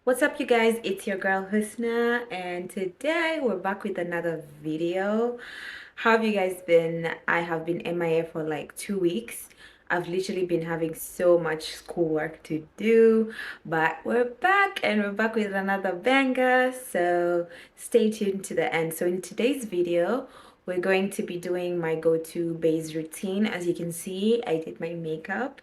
What's up, you guys? It's your girl Husna, and today we're back with another video. How have you guys been? I have been MIA for like 2 weeks. I've literally been having so much schoolwork to do, but we're back and we're back with another banger. So stay tuned to the end. So in today's video, we're going to be doing my go-to base routine. As you can see, I did my makeup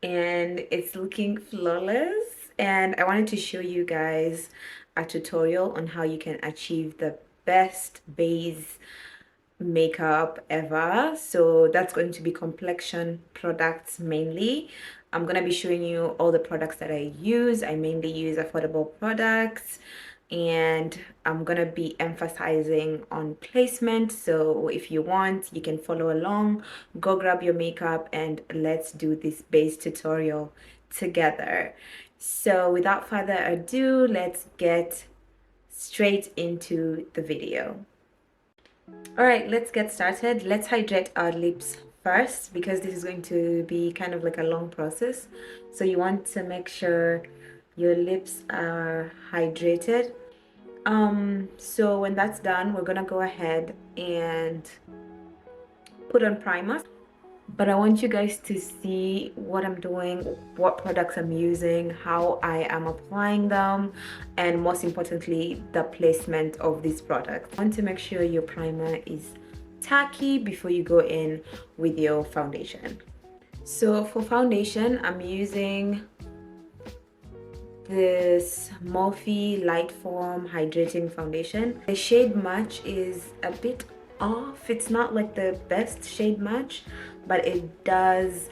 and it's looking flawless, and I wanted to show you guys a tutorial on how you can achieve the best base makeup ever. So that's going to be complexion products mainly. I'm gonna be showing you all the products that I use. I mainly use affordable products, and I'm gonna be emphasizing on placement. So if you want, you can follow along, go grab your makeup, and let's do this base tutorial together. So without further ado, let's get straight into the video. All right, let's get started. Let's hydrate our lips first because this is going to be kind of like a long process. So you want to make sure your lips are hydrated. So when that's done, we're gonna go ahead and put on primer. But I want you guys to see what I'm doing, what products I'm using, how I am applying them, and most importantly, the placement of these products. I want to make sure your primer is tacky before you go in with your foundation. So for foundation, I'm using this Morphe Light Form Hydrating Foundation. The shade match is a bit off. It's not like the best shade match, but it does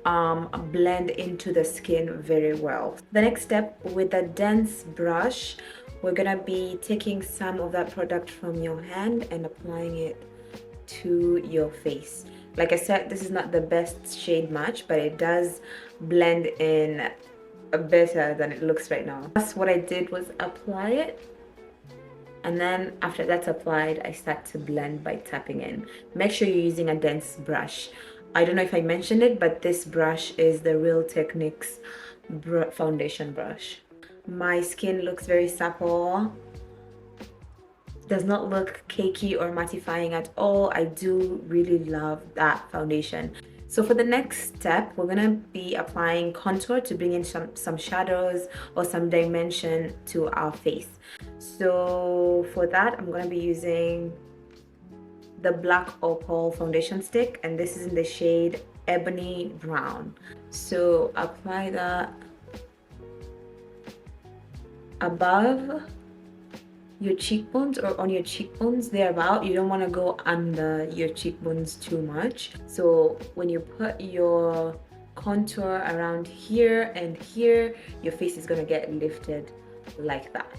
blend into the skin very well. The next step, with a dense brush, we're gonna be taking some of that product from your hand and applying it to your face. Like I said, this is not the best shade match, but it does blend in better than it looks right now. That's what I did, was apply it, and then after that's applied, I start to blend by tapping in. Make sure you're using a dense brush. I don't know if I mentioned it, but this brush is the Real Techniques foundation brush. My skin looks very supple, does not look cakey or mattifying at all. I do really love that foundation. So for the next step, we're gonna be applying contour to bring in some shadows or some dimension to our face. So for that, I'm gonna be using the Black Opal foundation stick, and this is in the shade Ebony Brown. So apply that above your cheekbones or on your cheekbones thereabout. You don't want to go under your cheekbones too much. So when you put your contour around here and here, your face is going to get lifted like that.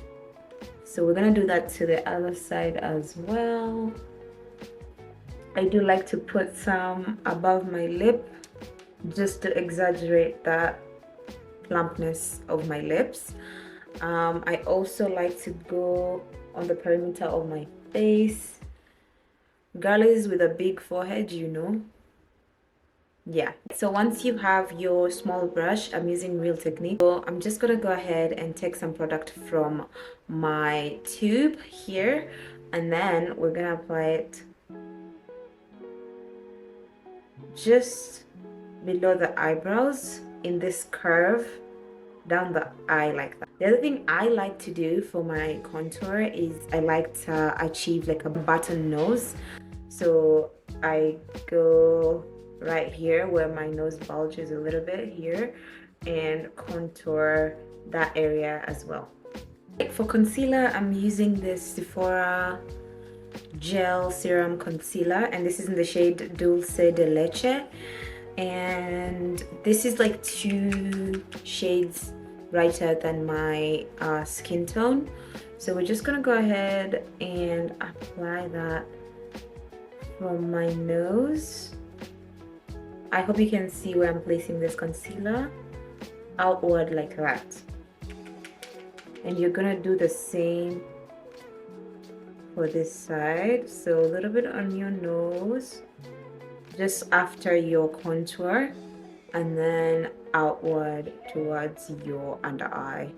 So we're going to do that to the other side as well. I do like to put some above my lip just to exaggerate that plumpness of my lips. I also like to go on the perimeter of my face. Girlies with a big forehead, you know. Yeah. So once you have your small brush, I'm using Real Technique. So I'm just gonna go ahead and take some product from my tube here, and then we're gonna apply it just below the eyebrows in this curve down the eye like that. The other thing I like to do for my contour is I like to achieve like a button nose. So I go right here where my nose bulges a little bit here and contour that area as well. For concealer, I'm using this Sephora Gel Serum Concealer, and this is in the shade Dulce de Leche. And this is like 2 shades brighter than my skin tone. So we're just gonna go ahead and apply that from my nose. I hope you can see where I'm placing this concealer, outward like that. And you're gonna do the same for this side. So a little bit on your nose, just after your contour, and then outward towards your under eye.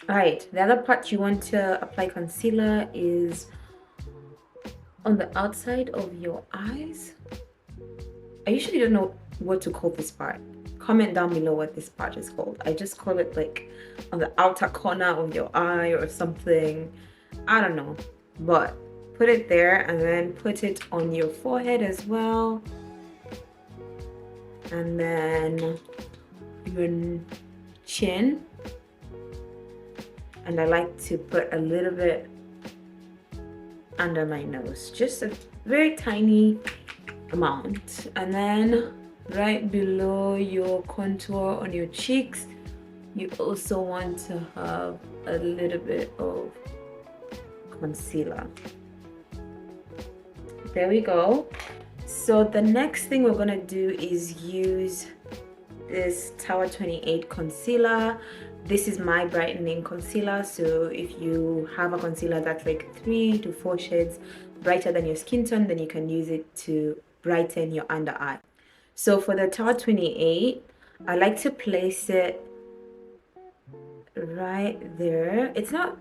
All right, the other part you want to apply concealer is on the outside of your eyes. I usually don't know what to call this part. Comment down below what this part is called. I just call it like on the outer corner of your eye or something. I don't know, but put it there and then put it on your forehead as well. And then your chin. And I like to put a little bit under my nose, just a very tiny amount. And then right below your contour on your cheeks, you also want to have a little bit of concealer. There we go. So the next thing we're gonna do is use this Tower 28 concealer. This is my brightening concealer, so if you have a concealer that's like 3 to 4 shades brighter than your skin tone, then you can use it to brighten your under eye. So for the Tower 28, I like to place it right there. It's not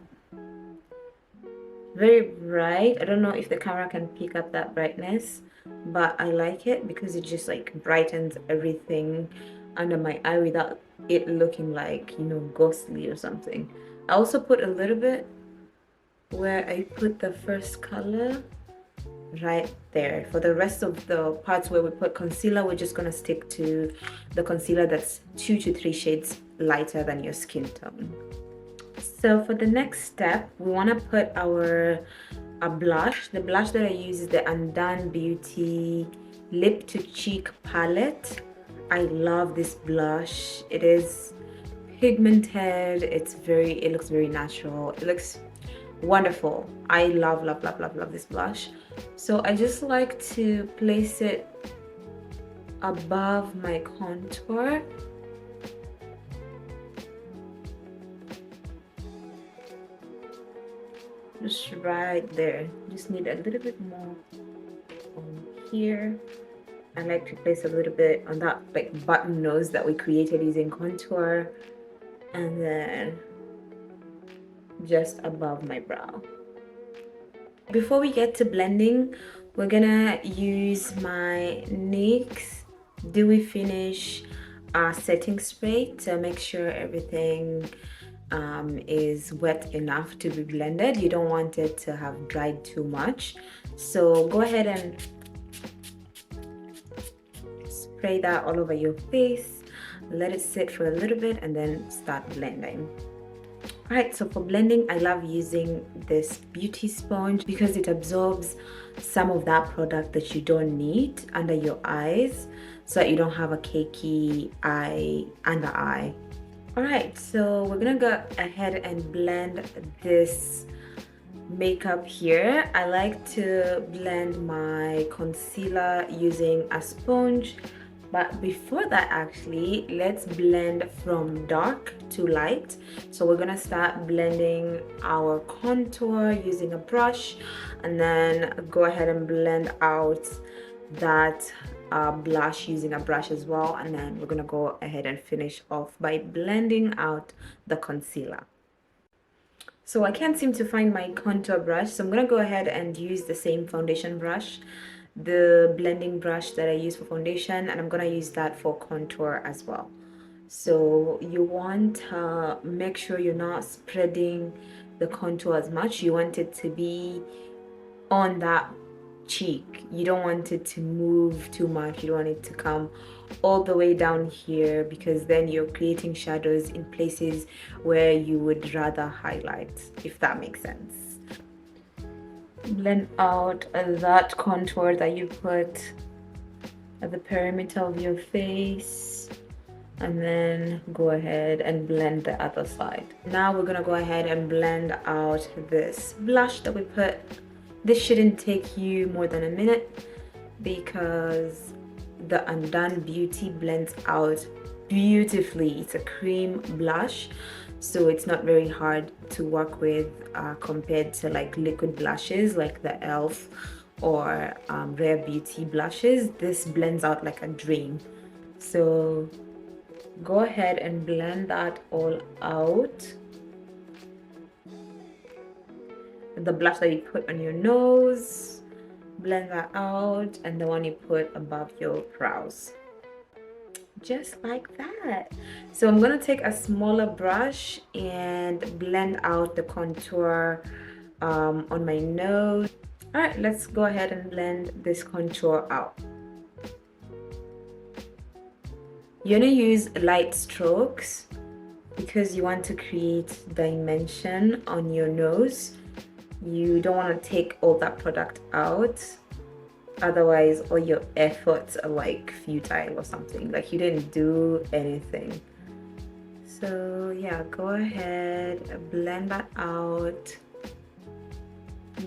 very bright. I don't know if the camera can pick up that brightness, but I like it because it just like brightens everything under my eye without it looking like, you know, ghostly or something. I also put a little bit where I put the first color right there. For the rest of the parts where we put concealer, we're just gonna stick to the concealer that's 2 to 3 shades lighter than your skin tone. So for the next step, we want to put a blush. The blush that I use is the Undone Beauty Lip to Cheek palette. I love this blush. It is pigmented. It looks very natural. It looks wonderful. I love this blush. So I just like to place it above my contour. Just right there. Just need a little bit more on here. I like to place a little bit on that like button nose that we created using contour, and then just above my brow. Before we get to blending, we're gonna use my NYX Dewy Finish setting spray to make sure everything is wet enough to be blended. You don't want it to have dried too much, so go ahead and spray that all over your face, let it sit for a little bit, and then start blending. All right, so for blending, I love using this beauty sponge because it absorbs some of that product that you don't need under your eyes, so that you don't have a cakey under eye. All right, so we're gonna go ahead and blend this makeup here. I like to blend my concealer using a sponge, but before that, actually, let's blend from dark to light. So we're gonna start blending our contour using a brush, and then go ahead and blend out that blush using a brush as well, and then we're gonna go ahead and finish off by blending out the concealer. So I can't seem to find my contour brush, so I'm gonna go ahead and use the same foundation brush, the blending brush that I use for foundation, and I'm gonna use that for contour as well. So you want to make sure you're not spreading the contour as much. You want it to be on that cheek. You don't want it to move too much. You don't want it to come all the way down here, because then you're creating shadows in places where you would rather highlight, if that makes sense. Blend out that contour that you put at the perimeter of your face, and then go ahead and blend the other side. Now we're gonna go ahead and blend out this blush that we put. This shouldn't take you more than a minute because the Undone Beauty blends out beautifully. It's a cream blush, so it's not very hard to work with compared to like liquid blushes like the e.l.f. or Rare Beauty blushes. This blends out like a dream. So go ahead and blend that all out. the blush that you put on your nose, blend that out, and the one you put above your brows, just like that. So I'm gonna take a smaller brush and blend out the contour on my nose. All right, let's go ahead and blend this contour out. You're gonna use light strokes because you want to create dimension on your nose. You don't want to take all that product out, otherwise all your efforts are like futile or something, like you didn't do anything. So yeah, go ahead, blend that out,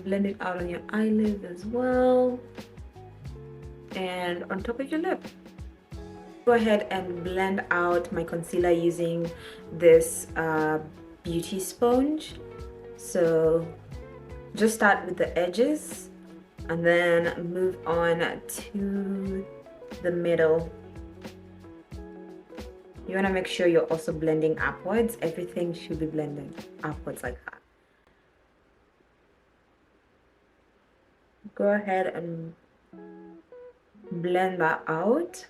blend it out on your eyelid as well and on top of your lip. Go ahead and blend out my concealer using this beauty sponge. So just start with the edges and then move on to the middle. You want to make sure you're also blending upwards. Everything should be blended upwards like that. Go ahead and blend that out.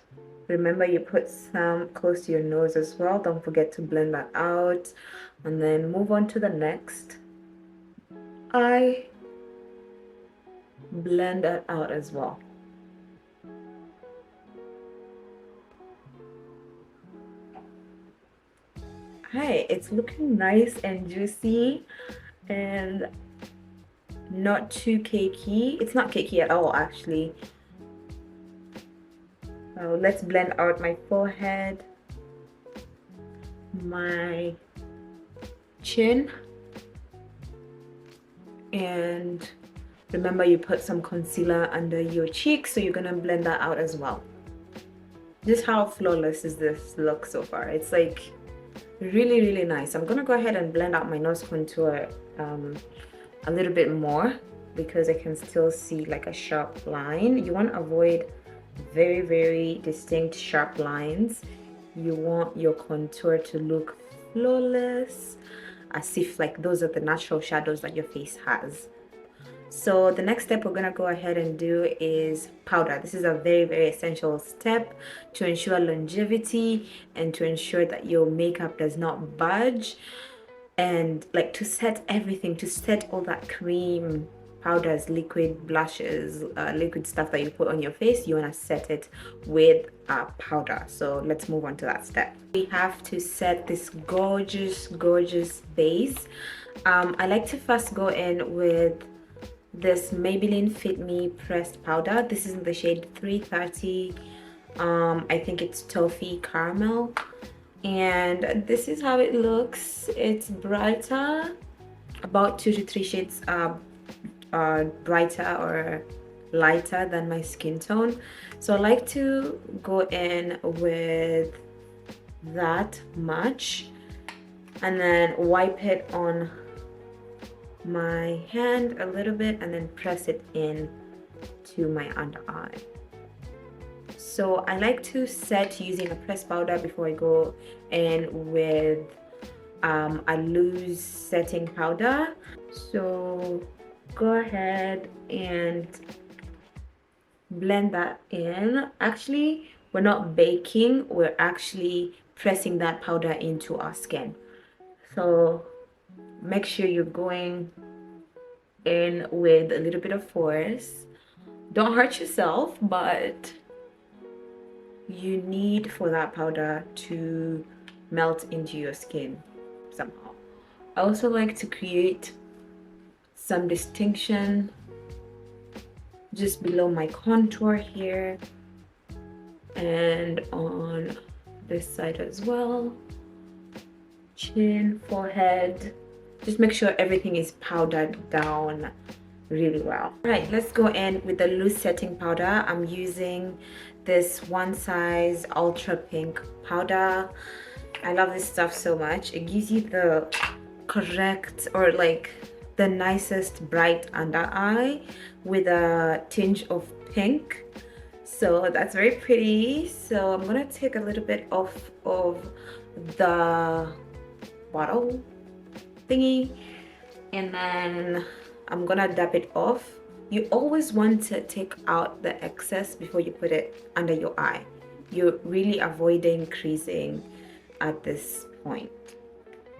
Remember, you put some close to your nose as well. Don't forget to blend that out. And then move on to the next eye. Blend that out as well. Hi, it's looking nice and juicy and not too cakey. It's not cakey at all, actually. So let's blend out my forehead, my chin, and remember you put some concealer under your cheeks, so you're gonna blend that out as well. Just how flawless is this look so far? It's like really nice. I'm gonna go ahead and blend out my nose contour a little bit more because I can still see like a sharp line. You want to avoid very distinct sharp lines. You want your contour to look flawless, as if like those are the natural shadows that your face has. So the next step we're gonna go ahead and do is powder. This is a very essential step to ensure longevity and to ensure that your makeup does not budge, and like to set everything, to set all that cream, powders, liquid blushes, liquid stuff that you put on your face. You want to set it with powder. So let's move on to that step. We have to set this gorgeous base. I like to first go in with this Maybelline Fit Me pressed powder. This is in the shade 330. I think it's Toffee Caramel, and this is how it looks. It's brighter, about 2 to 3 shades brighter or lighter than my skin tone. So I like to go in with that much and then wipe it on my hand a little bit and then press it in to my under eye. So I like to set using a pressed powder before I go in with a loose setting powder. So go ahead and blend that in. Actually, we're not baking, we're actually pressing that powder into our skin. So make sure you're going in with a little bit of force. Don't hurt yourself, but you need for that powder to melt into your skin somehow. I also like to create some distinction just below my contour here and on this side as well. Chin, forehead. Just make sure everything is powdered down really well. All right, let's go in with the loose setting powder. I'm using this One Size Ultra Pink powder. I love this stuff so much. It gives you the correct, or like the nicest bright under eye with a tinge of pink. So that's very pretty. So I'm gonna take a little bit off of the bottle thingy, and then I'm gonna dab it off. You always want to take out the excess before you put it under your eye. You're really avoiding creasing at this point.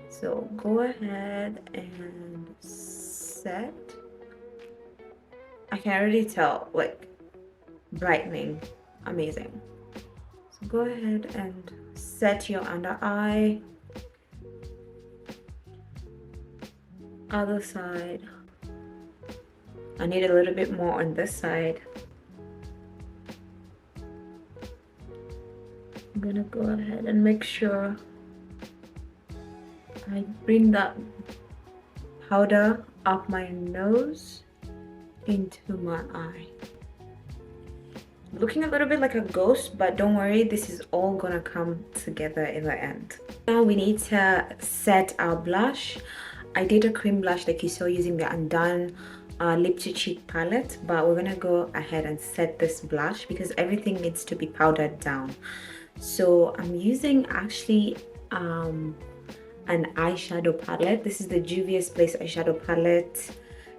So go ahead and set. I can already tell, like, brightening, amazing. So go ahead and set your under eye. Other side. I need a little bit more on this side. I'm gonna go ahead and make sure I bring that powder up my nose into my eye. Looking a little bit like a ghost, but don't worry, this is all gonna come together in the end. Now we need to set our blush. I did a cream blush like you saw using the Undone lip to cheek palette, but we're gonna go ahead and set this blush because everything needs to be powdered down. So I'm using actually an eyeshadow palette. This is the Juvia's Place eyeshadow palette.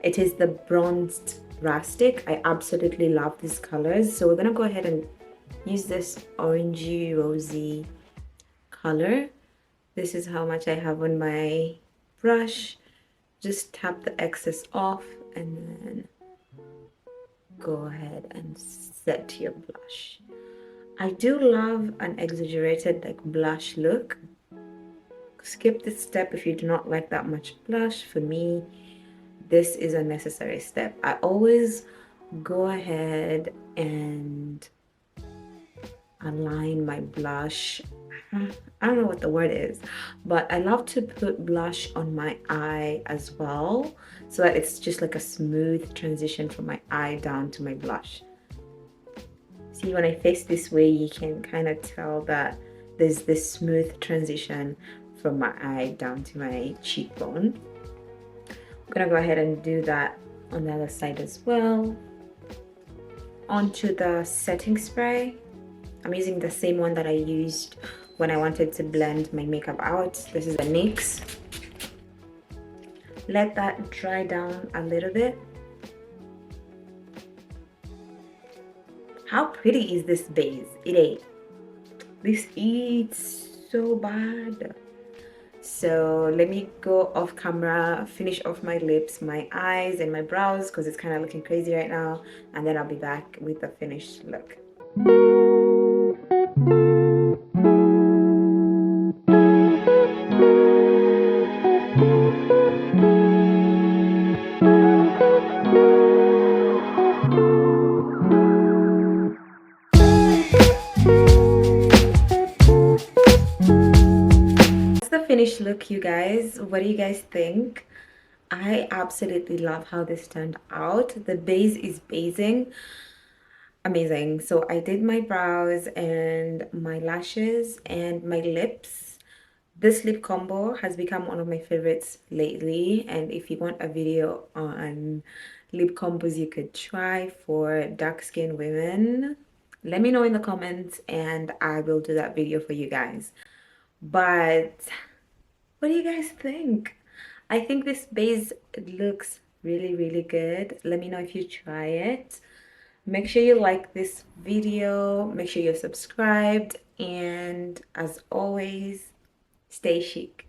It is the bronzed rustic. I absolutely love these colors, so we're gonna go ahead and use this orangey rosy color. This is how much I have on my brush. Just tap the excess off and then go ahead and set your blush. I do love an exaggerated like blush look. Skip this step if you do not like that much blush. For me, this is a necessary step. I always go ahead and align my blush. I don't know what the word is, but I love to put blush on my eye as well, so that it's just like a smooth transition from my eye down to my blush. See, when I face this way, you can kind of tell that there's this smooth transition from my eye down to my cheekbone. I'm gonna go ahead and do that on the other side as well. Onto the setting spray. I'm using the same one that I used when I wanted to blend my makeup out. This is the NYX. Let that dry down a little bit. How pretty is this base? It ain't. This eats so bad. So let me go off camera, finish off my lips, my eyes, and my brows because it's kind of looking crazy right now, and then I'll be back with the finished look. Finished look, you guys. What do you guys think? I absolutely love how this turned out. The base is basing amazing. So I did my brows and my lashes and my lips. This lip combo has become one of my favorites lately, and if you want a video on lip combos you could try for dark skinned women, let me know in the comments and I will do that video for you guys. But what do you guys think? I think this base looks really good. Let me know if you try it. Make sure you like this video, make sure you're subscribed, and as always, stay chic.